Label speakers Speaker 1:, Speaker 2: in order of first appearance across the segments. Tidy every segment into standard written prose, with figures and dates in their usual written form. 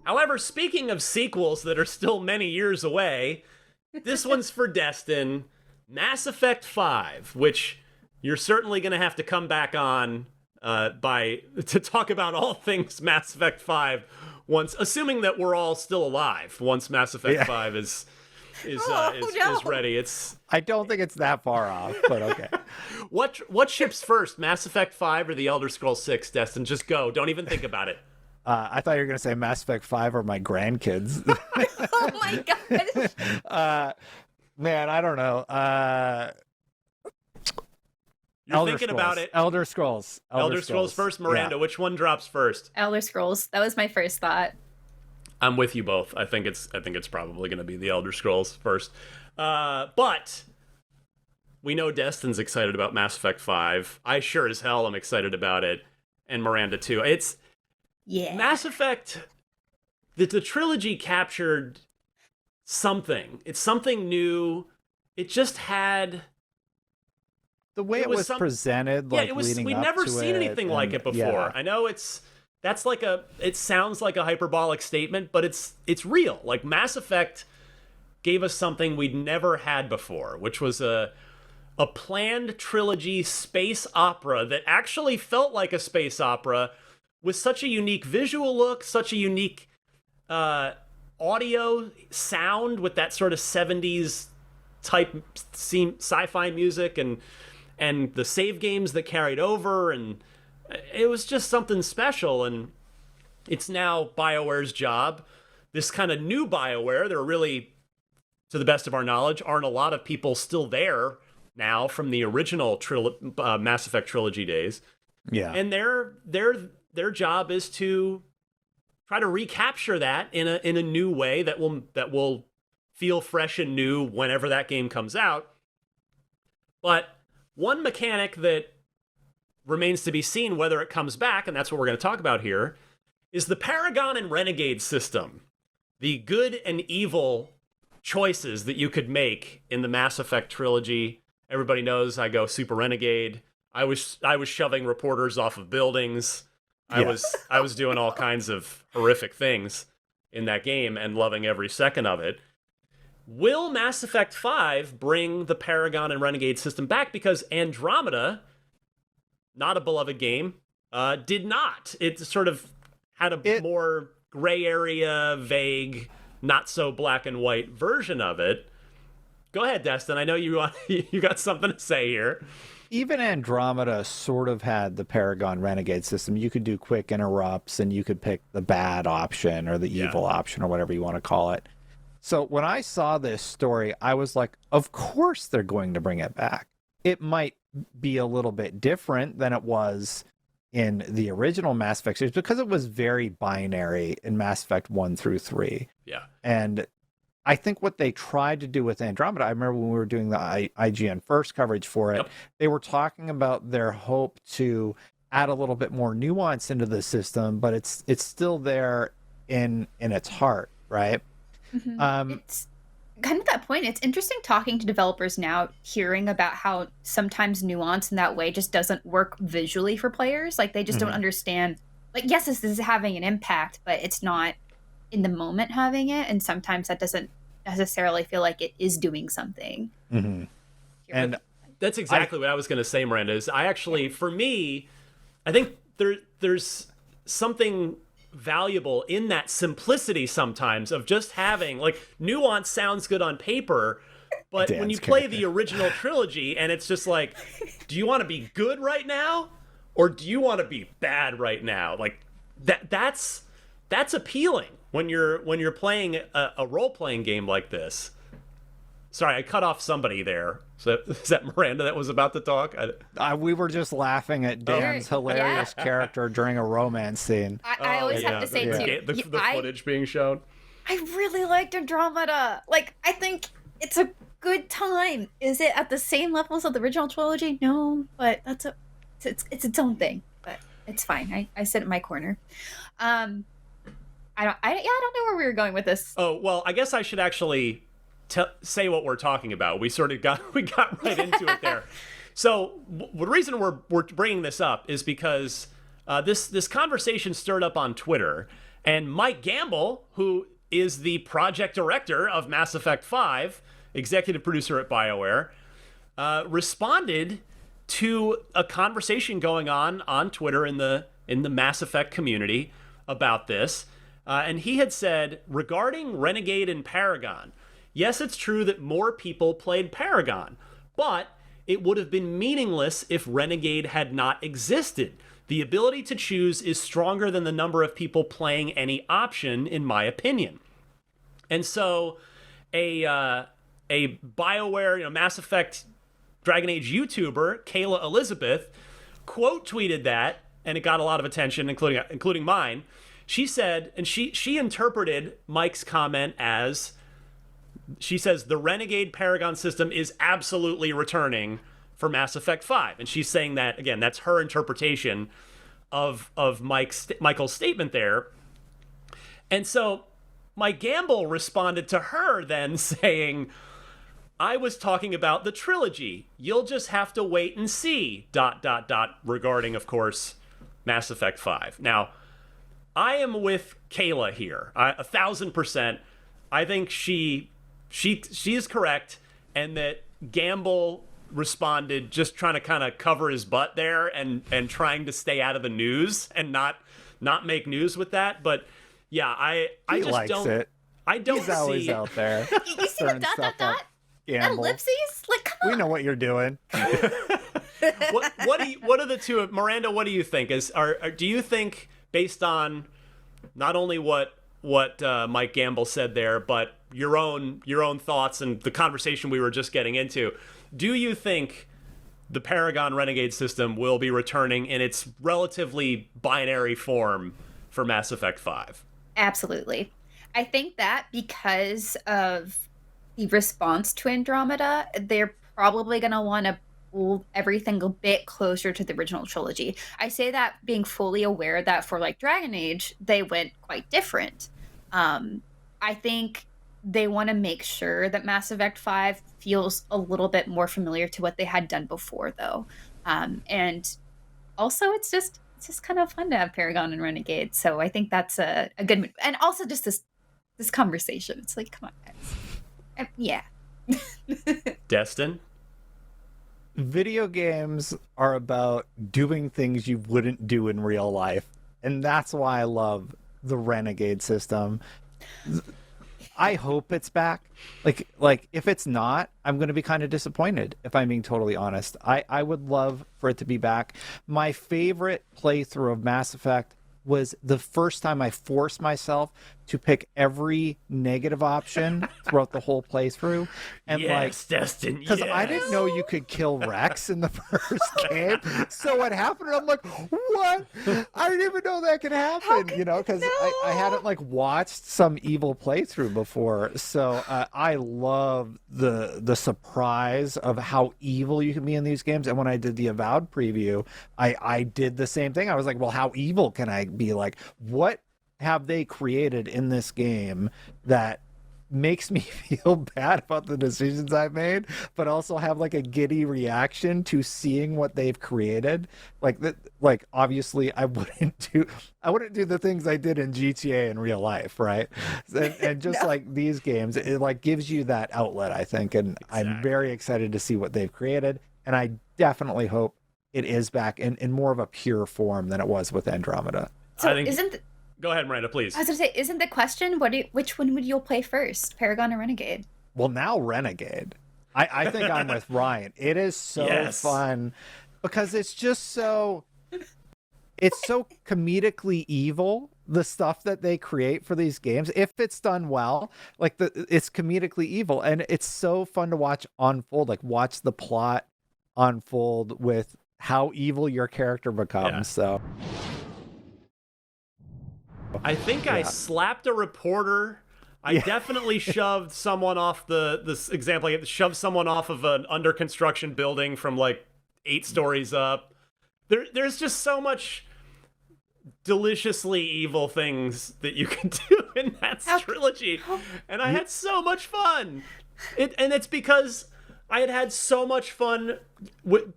Speaker 1: However, speaking of sequels that are still many years away, this one's for Destin. Mass Effect 5, which you're certainly going to have to come back on to talk about all things Mass Effect 5 once, assuming that we're all still alive once Mass Effect 5 is ready.
Speaker 2: I don't think it's that far off, but okay.
Speaker 1: What ships first, Mass Effect 5 or the Elder Scrolls 6, Destin? Just go. Don't even think about it.
Speaker 2: I thought you were going to say Mass Effect 5 or my grandkids.
Speaker 3: Oh my gosh.
Speaker 2: Man, I don't know.
Speaker 1: You're thinking about it.
Speaker 2: Elder Scrolls.
Speaker 1: Elder Scrolls first. Miranda, which one drops first?
Speaker 3: Elder Scrolls. That was my first thought.
Speaker 1: I'm with you both. I think it's probably going to be the Elder Scrolls first. But we know Destin's excited about Mass Effect 5. I sure as hell am excited about it, and Miranda too. Mass Effect. The trilogy captured something. It's something new. It just had
Speaker 2: the way it was presented. Like,
Speaker 1: we'd never seen anything like it before. Yeah. I know it sounds like a hyperbolic statement, but it's real. Like, Mass Effect gave us something we'd never had before, which was a planned trilogy space opera that actually felt like a space opera with such a unique visual look, such a unique audio sound with that sort of 70s type sci-fi music and the save games that carried over, and it was just something special. And it's now BioWare's job. This kind of new BioWare, there are really, to the best of our knowledge, aren't a lot of people still there now from the original Mass Effect trilogy days.
Speaker 2: Yeah.
Speaker 1: And their job is to try to recapture that in a new way that will feel fresh and new whenever that game comes out. But one mechanic that remains to be seen whether it comes back, and that's what we're going to talk about here, is the Paragon and Renegade system. The good and evil choices that you could make in the Mass Effect trilogy. Everybody knows I go Super Renegade. I was shoving reporters off of buildings. I was doing all kinds of horrific things in that game and loving every second of it. Will Mass Effect 5 bring the Paragon and Renegade system back? Because Andromeda, not a beloved game, did not. It sort of had a more gray area, vague, not so black and white version of it. Go ahead, Destin. I know you got something to say here.
Speaker 2: Even Andromeda sort of had the Paragon Renegade system. You could do quick interrupts, and you could pick the bad option or the evil option or whatever you want to call it. So when I saw this story, I was like, of course they're going to bring it back. It might be a little bit different than it was in the original Mass Effect series because it was very binary in Mass Effect 1 through 3.
Speaker 1: Yeah.
Speaker 2: And I think what they tried to do with Andromeda, I remember when we were doing the IGN First coverage for it, they were talking about their hope to add a little bit more nuance into the system, but it's still there in its heart, right?
Speaker 3: Mm-hmm. It's kind of that point. It's interesting talking to developers now, hearing about how sometimes nuance in that way just doesn't work visually for players. Like, they just don't understand. Like, yes, this is having an impact, but it's not in the moment having it, and sometimes that doesn't necessarily feel like it is doing something.
Speaker 2: Mm-hmm.
Speaker 1: And that's exactly what I was going to say, Miranda, is I actually, for me, I think there's something valuable in that simplicity sometimes of just having, like, nuance sounds good on paper, but when you play the original trilogy and it's just like, do you want to be good right now or do you want to be bad right now? Like, that's appealing when you're playing a role-playing game like this. Sorry, I cut off somebody there. So is that Miranda that was about to talk?
Speaker 2: We were just laughing at Dan's hilarious character during a romance scene.
Speaker 3: I always have to say, too.
Speaker 1: The footage being shown.
Speaker 3: I really liked Andromeda. Like, I think it's a good time. Is it at the same levels of the original trilogy? No, but it's its own thing. But it's fine. I sit in my corner. I don't know where we were going with this.
Speaker 1: Oh, well, I guess I should actually say what we're talking about. We got right into it there. So the reason we're bringing this up is because this conversation stirred up on Twitter, and Mike Gamble, who is the project director of Mass Effect 5, executive producer at BioWare, responded to a conversation going on Twitter in the Mass Effect community about this. And he had said, regarding Renegade and Paragon, yes, it's true that more people played Paragon, but it would have been meaningless if Renegade had not existed. The ability to choose is stronger than the number of people playing any option, in my opinion. And so a BioWare, Mass Effect Dragon Age YouTuber, Kayla Elizabeth, quote tweeted that, and it got a lot of attention, including mine. She said, and she interpreted Mike's comment as, she says, the Renegade Paragon system is absolutely returning for Mass Effect 5. And she's saying that, again, that's her interpretation of Michael's statement there. And so Mike Gamble responded to her then saying, I was talking about the trilogy. You'll just have to wait and see, ... regarding, of course, Mass Effect 5. Now, I am with Kayla here, 1,000%. I think she is correct, and that Gamble responded just trying to kind of cover his butt there and trying to stay out of the news and not make news with that. But yeah, I just
Speaker 2: likes
Speaker 1: don't.
Speaker 2: It.
Speaker 1: I don't
Speaker 2: He's always out there.
Speaker 3: You see the ... That ellipses? Like, come on.
Speaker 2: We know what you're doing.
Speaker 1: What are the two? Miranda, what do you think? Do you think, based on not only what Mike Gamble said there, but your own thoughts and the conversation we were just getting into, do you think the Paragon Renegade system will be returning in its relatively binary form for Mass Effect 5?
Speaker 3: Absolutely. I think that because of the response to Andromeda, they're probably going to want to pull everything a bit closer to the original trilogy. I say that being fully aware that for like Dragon Age, they went quite different. I think they want to make sure that Mass Effect 5 feels a little bit more familiar to what they had done before, though. And also, it's just kind of fun to have Paragon and Renegade. So I think that's a good, and also just this conversation. It's like, come on, guys. Yeah.
Speaker 1: Destin?
Speaker 2: Video games are about doing things you wouldn't do in real life. And that's why I love the Renegade system. I hope it's back. Like if it's not, I'm going to be kind of disappointed, if I'm being totally honest. I would love for it to be back. My favorite playthrough of Mass Effect was the first time I forced myself to pick every negative option throughout the whole playthrough. And
Speaker 1: Destin,
Speaker 2: because I didn't know you could kill Rex in the first game. So what happened? I'm like, what? I didn't even know that could happen, because I hadn't watched some evil playthrough before. So I love the surprise of how evil you can be in these games. And when I did the Avowed preview, I did the same thing. I was like, well, how evil can I be? Like, what have they created in this game that makes me feel bad about the decisions I've made, but also have a giddy reaction to seeing what they've created? Obviously I wouldn't do the things I did in GTA in real life, right? And just
Speaker 3: No.
Speaker 2: like these games, it gives you that outlet, I think, and
Speaker 1: Exactly.
Speaker 2: I'm very excited to see what they've created, and I definitely hope it is back in more of a pure form than it was with Andromeda.
Speaker 3: So
Speaker 1: I think- Go ahead, Miranda, please.
Speaker 3: I was going to say, isn't the question, which one would you play first, Paragon or Renegade?
Speaker 2: Well, now Renegade. I think I'm with Ryan. It is so fun because it's just it's so comedically evil, the stuff that they create for these games. If it's done well, it's comedically evil, and it's so fun to watch unfold, watch the plot unfold with how evil your character becomes.
Speaker 1: Yeah.
Speaker 2: So
Speaker 1: I think I slapped a reporter. I definitely shoved someone off this example. I shoved someone off of an under construction building from 8 stories up. There's just so much deliciously evil things that you can do in that trilogy, and I had so much fun. And it's because I had so much fun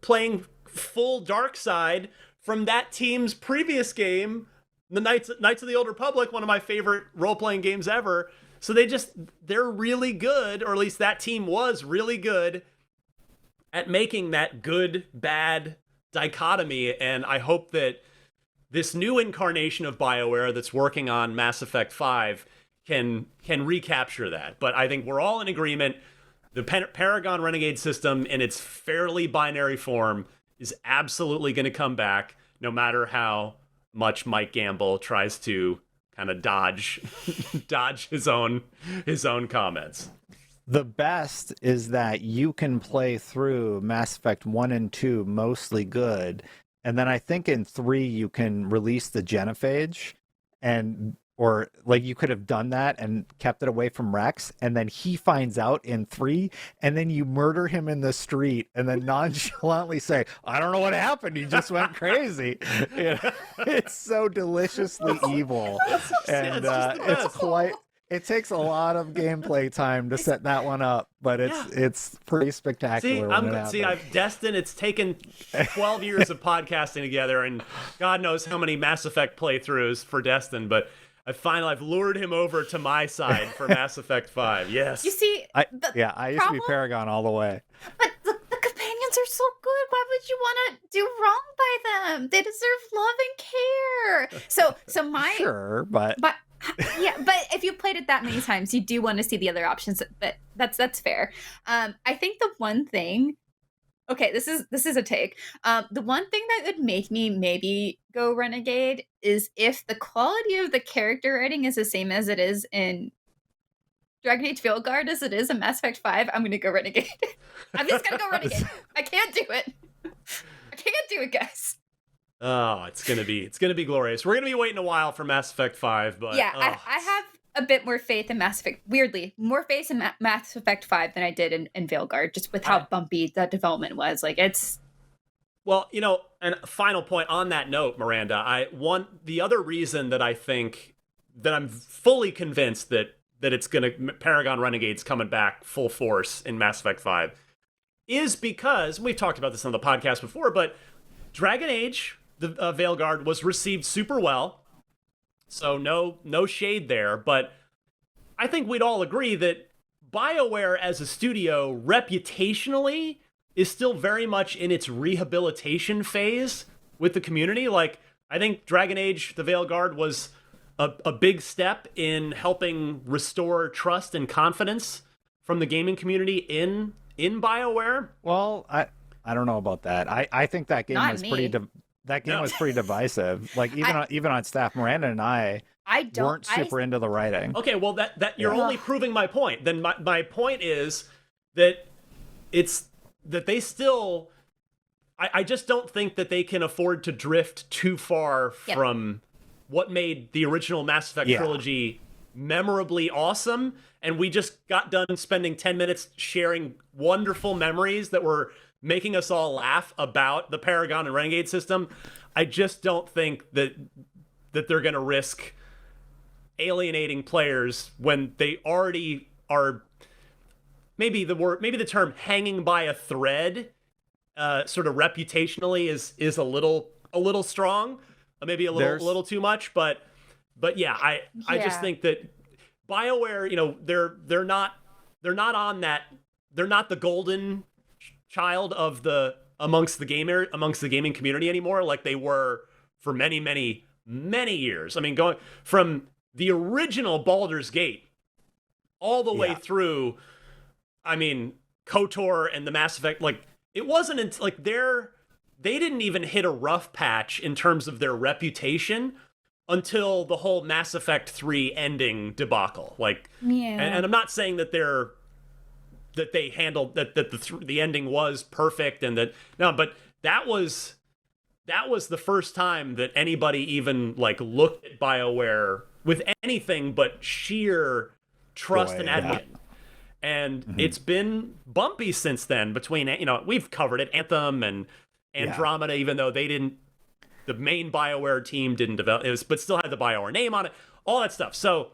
Speaker 1: playing full dark side from that team's previous game, the Knights of the Old Republic, one of my favorite role-playing games ever. So they're really good, or at least that team was really good at making that good-bad dichotomy, and I hope that this new incarnation of BioWare that's working on Mass Effect 5 can recapture that. But I think we're all in agreement. The Paragon Renegade system in its fairly binary form is absolutely going to come back, no matter how much Mike Gamble tries to kind of dodge his own comments.
Speaker 2: The best is that you can play through Mass Effect 1 and 2 mostly good, and then I think in 3 you can release the genophage, or like you could have done that and kept it away from Rex, and then he finds out in 3, and then you murder him in the street and then nonchalantly say, I don't know what happened, he just went crazy. It's so deliciously evil. And it's quite... It takes a lot of gameplay time to set that one up, but it's pretty spectacular.
Speaker 1: Destin, it's taken 12 years of podcasting together, and God knows how many Mass Effect playthroughs for Destin, but I've lured him over to my side for Mass Effect 5. Yes.
Speaker 3: You see,
Speaker 2: I used to be Paragon all the way.
Speaker 3: But the companions are so good. Why would you want to do wrong by them? They deserve love and care. So my
Speaker 2: Sure, but
Speaker 3: yeah, but if you played it that many times, you do want to see the other options. But that's fair. I think the one thing. Okay, this is a take. The one thing that would make me maybe go Renegade is if the quality of the character writing is the same as it is in Dragon Age Veilguard as it is in Mass Effect 5. I'm gonna go Renegade. I'm just gonna go Renegade. I can't do it. I can't do it, guys.
Speaker 1: Oh, it's gonna be glorious. We're gonna be waiting a while for Mass Effect 5, but
Speaker 3: yeah, I have a bit more faith in Mass Effect. Weirdly, more faith in Mass Effect 5 than I did in Veilguard, just with how bumpy that development was. Like it's.
Speaker 1: Well, and a final point on that note, Miranda. The other reason that I think that I'm fully convinced that it's Paragon Renegade's coming back full force in Mass Effect 5 is because we've talked about this on the podcast before, but Dragon Age, the Veilguard, was received super well. So no shade there, but I think we'd all agree that BioWare as a studio reputationally is still very much in its rehabilitation phase with the community. Like, I think Dragon Age, the Veilguard, was a big step in helping restore trust and confidence from the gaming community in BioWare.
Speaker 2: Well, I don't know about that. I think that game was pretty divisive. Like even on staff, Miranda and I weren't super into the writing.
Speaker 1: Okay, well that you're only proving my point. Then my point is that they still. I just don't think that they can afford to drift too far from what made the original Mass Effect trilogy memorably awesome. And we just got done spending 10 minutes sharing wonderful memories that were making us all laugh about the Paragon and Renegade system. I just don't think that they're going to risk alienating players when they already are. Maybe the term "hanging by a thread," sort of reputationally, is a little strong, maybe a little too much. But yeah, I just think that BioWare, they're not on that. They're not the golden child of amongst the gaming community anymore, like they were for many, many, many years. I mean, going from the original Baldur's Gate all the way through, I mean, KOTOR and the Mass Effect, like it wasn't until like they didn't even hit a rough patch in terms of their reputation until the whole Mass Effect 3 ending debacle. Like, and I'm not saying that they handled that the ending was perfect and but that was the first time that anybody even like looked at BioWare with anything but sheer trust and admiration. And it's been bumpy since then between, we've covered it, Anthem and Andromeda, even though the main BioWare team didn't develop it, but still had the BioWare name on it, all that stuff. So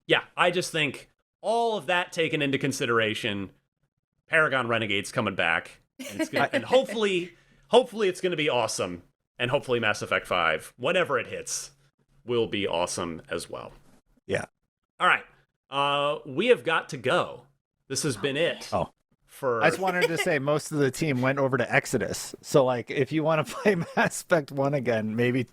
Speaker 1: yeah, I just think all of that taken into consideration, Paragon Renegade's coming back, and hopefully it's going to be awesome. And hopefully Mass Effect 5, whenever it hits, will be awesome as well.
Speaker 2: Yeah.
Speaker 1: All right. We have got to go. This has been it.
Speaker 2: Oh.
Speaker 1: I
Speaker 2: just wanted to say most of the team went over to Exodus. So, like, if you want to play Mass Effect 1 again, maybe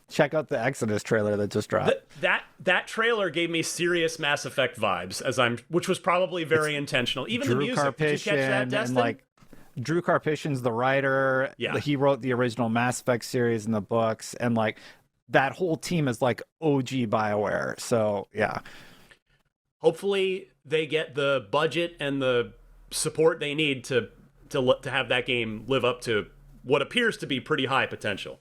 Speaker 2: check out the Exodus trailer that just dropped.
Speaker 1: That trailer gave me serious Mass Effect vibes, which was probably very intentional. Even
Speaker 2: Drew
Speaker 1: the music. Did you catch that, Destin?
Speaker 2: And, Drew Karpyshyn's the writer.
Speaker 1: Yeah.
Speaker 2: He wrote the original Mass Effect series in the books, and that whole team is like OG BioWare. So, yeah.
Speaker 1: Hopefully they get the budget and the support they need to have that game live up to what appears to be pretty high potential.